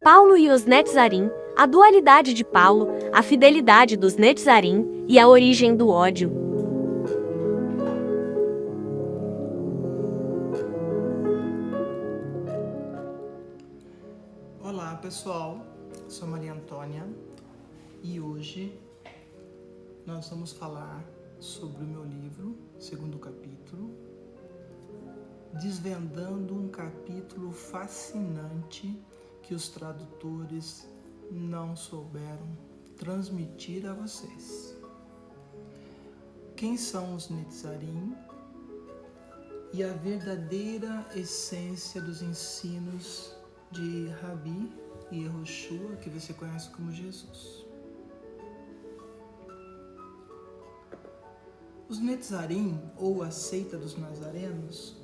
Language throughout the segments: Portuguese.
Paulo e os Netzarim, a dualidade de Paulo, a fidelidade dos Netzarim e a origem do ódio. Olá pessoal, sou Maria Antônia e hoje nós vamos falar sobre o meu livro, segundo capítulo, desvendando um capítulo fascinante que os tradutores não souberam transmitir a vocês. Quem são os Netzarim e a verdadeira essência dos ensinos de Rabi e Yehoshua, que você conhece como Jesus. Os Netzarim, ou a seita dos Nazarenos,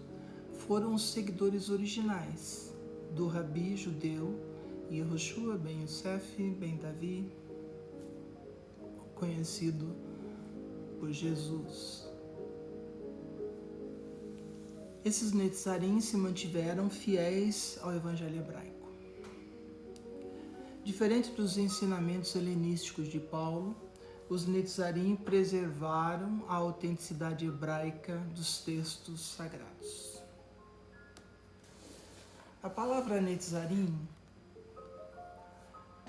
foram os seguidores originais do Rabi judeu Yehoshua ben Yosef ben Davi, conhecido por Jesus. Esses Netzarim se mantiveram fiéis ao Evangelho hebraico. Diferente dos ensinamentos helenísticos de Paulo, os Netzarim preservaram a autenticidade hebraica dos textos sagrados. A palavra Netzarim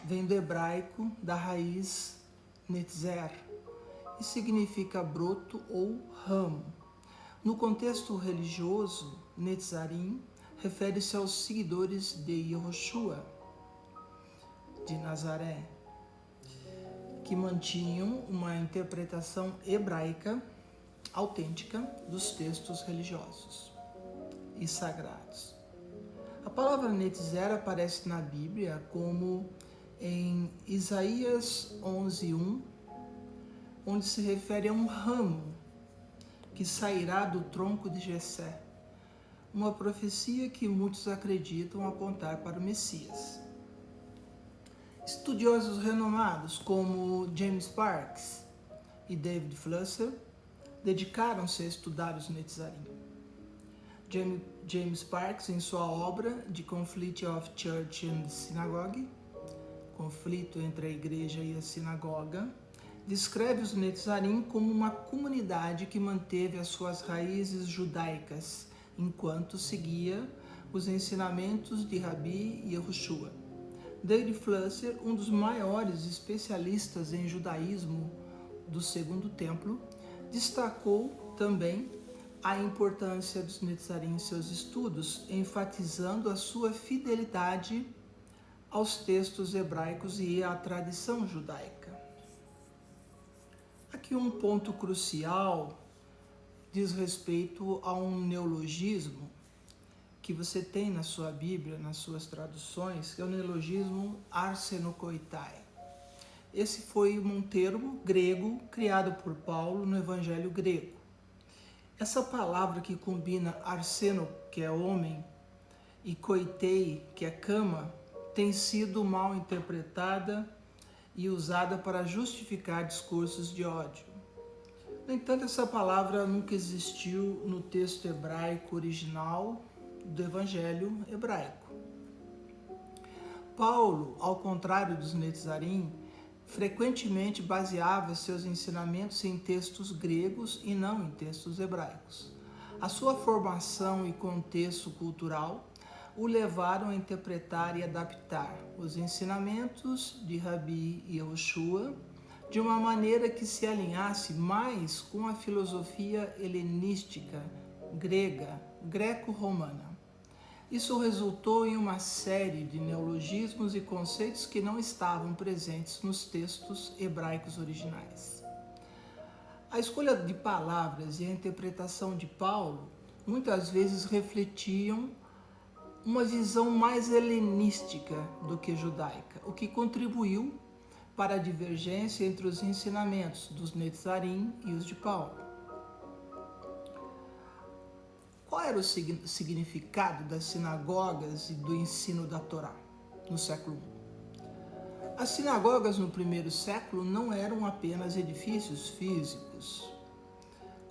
vem do hebraico da raiz netzer e significa broto ou ramo. No contexto religioso, Netzarim refere-se aos seguidores de Yehoshua, de Nazaré, que mantinham uma interpretação hebraica autêntica dos textos religiosos e sagrados. A palavra Netzer aparece na Bíblia como em Isaías 11:1, onde se refere a um ramo que sairá do tronco de Jessé, uma profecia que muitos acreditam apontar para o Messias. Estudiosos renomados como James Parks e David Flusser dedicaram-se a estudar os Netzarim. James Parks, em sua obra The Conflict of Church and Synagogue, conflito entre a igreja e a sinagoga, descreve os Netzarim como uma comunidade que manteve as suas raízes judaicas enquanto seguia os ensinamentos de Rabi e Yehoshua. David Flusser, um dos maiores especialistas em judaísmo do Segundo Templo, destacou também a importância dos Netzarim em seus estudos, enfatizando a sua fidelidade aos textos hebraicos e à tradição judaica. Aqui um ponto crucial diz respeito a um neologismo que você tem na sua Bíblia, nas suas traduções, que é o neologismo arsenokoitai. Esse foi um termo grego criado por Paulo no Evangelho grego. Essa palavra que combina arseno, que é homem, e koitei, que é cama, tem sido mal interpretada e usada para justificar discursos de ódio. No entanto, essa palavra nunca existiu no texto hebraico original do Evangelho hebraico. Paulo, ao contrário dos Netzarim, frequentemente baseava seus ensinamentos em textos gregos e não em textos hebraicos. A sua formação e contexto cultural o levaram a interpretar e adaptar os ensinamentos de Rabi e Yehoshua de uma maneira que se alinhasse mais com a filosofia helenística, grega, greco-romana. Isso resultou em uma série de neologismos e conceitos que não estavam presentes nos textos hebraicos originais. A escolha de palavras e a interpretação de Paulo muitas vezes refletiam uma visão mais helenística do que judaica, o que contribuiu para a divergência entre os ensinamentos dos Netzarim e os de Paulo. Qual era o significado das sinagogas e do ensino da Torá no século I? As sinagogas no primeiro século não eram apenas edifícios físicos.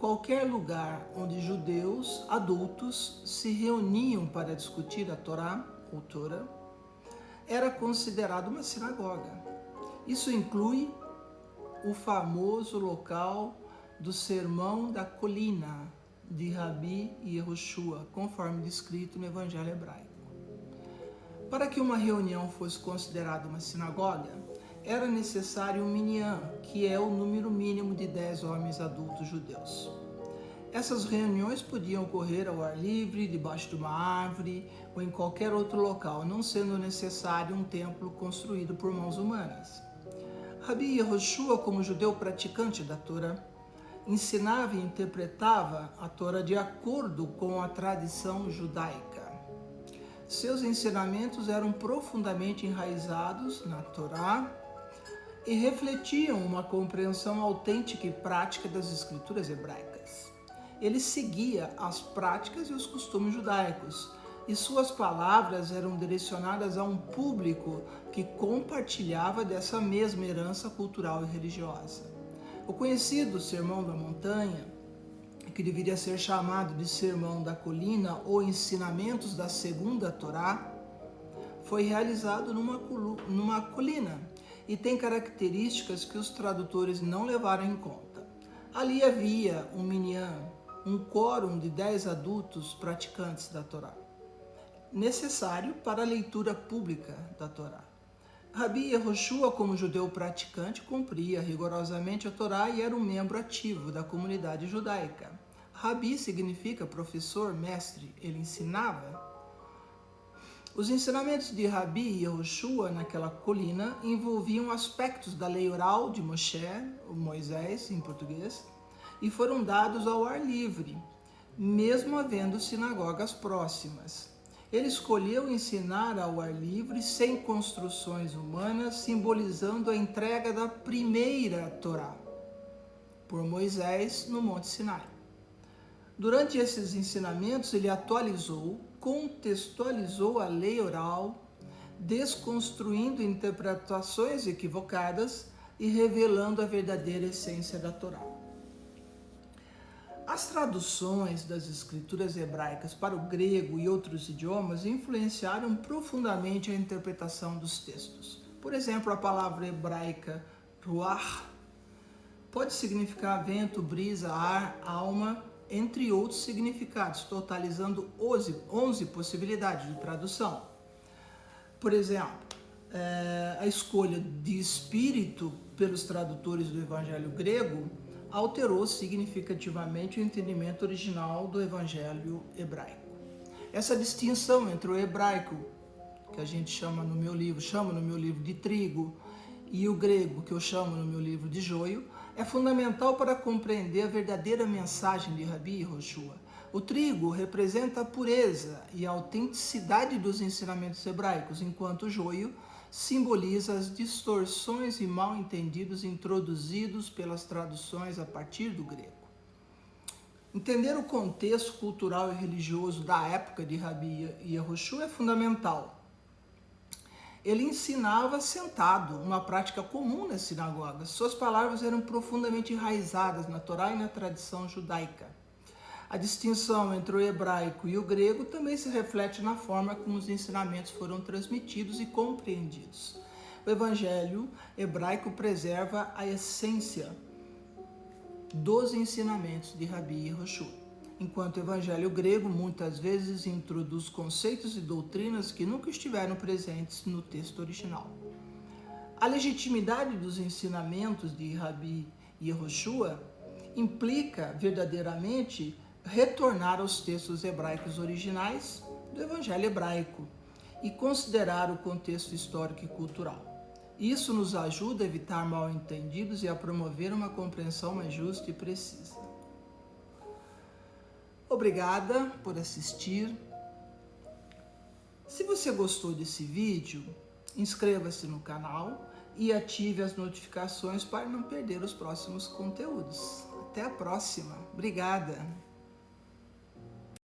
Qualquer lugar onde judeus adultos se reuniam para discutir a Torá, ou Torá, era considerado uma sinagoga. Isso inclui o famoso local do Sermão da Colina de Rabi Yehoshua, conforme descrito no Evangelho Hebraico. Para que uma reunião fosse considerada uma sinagoga, era necessário um minyan, que é o número mínimo de 10 homens adultos judeus. Essas reuniões podiam ocorrer ao ar livre, debaixo de uma árvore ou em qualquer outro local, não sendo necessário um templo construído por mãos humanas. Rabi Yehoshua, como judeu praticante da Torá, ensinava e interpretava a Torá de acordo com a tradição judaica. Seus ensinamentos eram profundamente enraizados na Torá e refletiam uma compreensão autêntica e prática das escrituras hebraicas. Ele seguia as práticas e os costumes judaicos, e suas palavras eram direcionadas a um público que compartilhava dessa mesma herança cultural e religiosa. O conhecido Sermão da Montanha, que deveria ser chamado de Sermão da Colina ou Ensinamentos da Segunda Torá, foi realizado numa colina e tem características que os tradutores não levaram em conta. Ali havia um minyan, um quórum de 10 adultos praticantes da Torá, necessário para a leitura pública da Torá. Rabi Yehoshua, como judeu praticante, cumpria rigorosamente a Torá e era um membro ativo da comunidade judaica. Rabi significa professor, mestre, ele ensinava. Os ensinamentos de Rabi Yehoshua naquela colina envolviam aspectos da lei oral de Moshe, ou Moisés em português, e foram dados ao ar livre, mesmo havendo sinagogas próximas. Ele escolheu ensinar ao ar livre, sem construções humanas, simbolizando a entrega da primeira Torá por Moisés no Monte Sinai. Durante esses ensinamentos, ele atualizou, contextualizou a lei oral, desconstruindo interpretações equivocadas e revelando a verdadeira essência da Torá. As traduções das escrituras hebraicas para o grego e outros idiomas influenciaram profundamente a interpretação dos textos. Por exemplo, a palavra hebraica ruach pode significar vento, brisa, ar, alma, entre outros significados, totalizando 11 possibilidades de tradução. Por exemplo, a escolha de espírito pelos tradutores do Evangelho grego alterou significativamente o entendimento original do Evangelho hebraico. Essa distinção entre o hebraico, que a gente chama no meu livro de trigo, e o grego, que eu chamo no meu livro de joio, é fundamental para compreender a verdadeira mensagem de Rabi Yehoshua. O trigo representa a pureza e a autenticidade dos ensinamentos hebraicos, enquanto o joio simboliza as distorções e mal-entendidos introduzidos pelas traduções a partir do grego. Entender o contexto cultural e religioso da época de Rabi Yehoshua é fundamental. Ele ensinava sentado, uma prática comum nas sinagogas. Suas palavras eram profundamente enraizadas na Torá e na tradição judaica. A distinção entre o hebraico e o grego também se reflete na forma como os ensinamentos foram transmitidos e compreendidos. O evangelho hebraico preserva a essência dos ensinamentos de Rabi Yehoshua, enquanto o evangelho grego muitas vezes introduz conceitos e doutrinas que nunca estiveram presentes no texto original. A legitimidade dos ensinamentos de Rabi Yehoshua implica verdadeiramente retornar aos textos hebraicos originais do evangelho hebraico e considerar o contexto histórico e cultural. Isso nos ajuda a evitar mal-entendidos e a promover uma compreensão mais justa e precisa. Obrigada por assistir. Se você gostou desse vídeo, inscreva-se no canal e ative as notificações para não perder os próximos conteúdos. Até a próxima. Obrigada.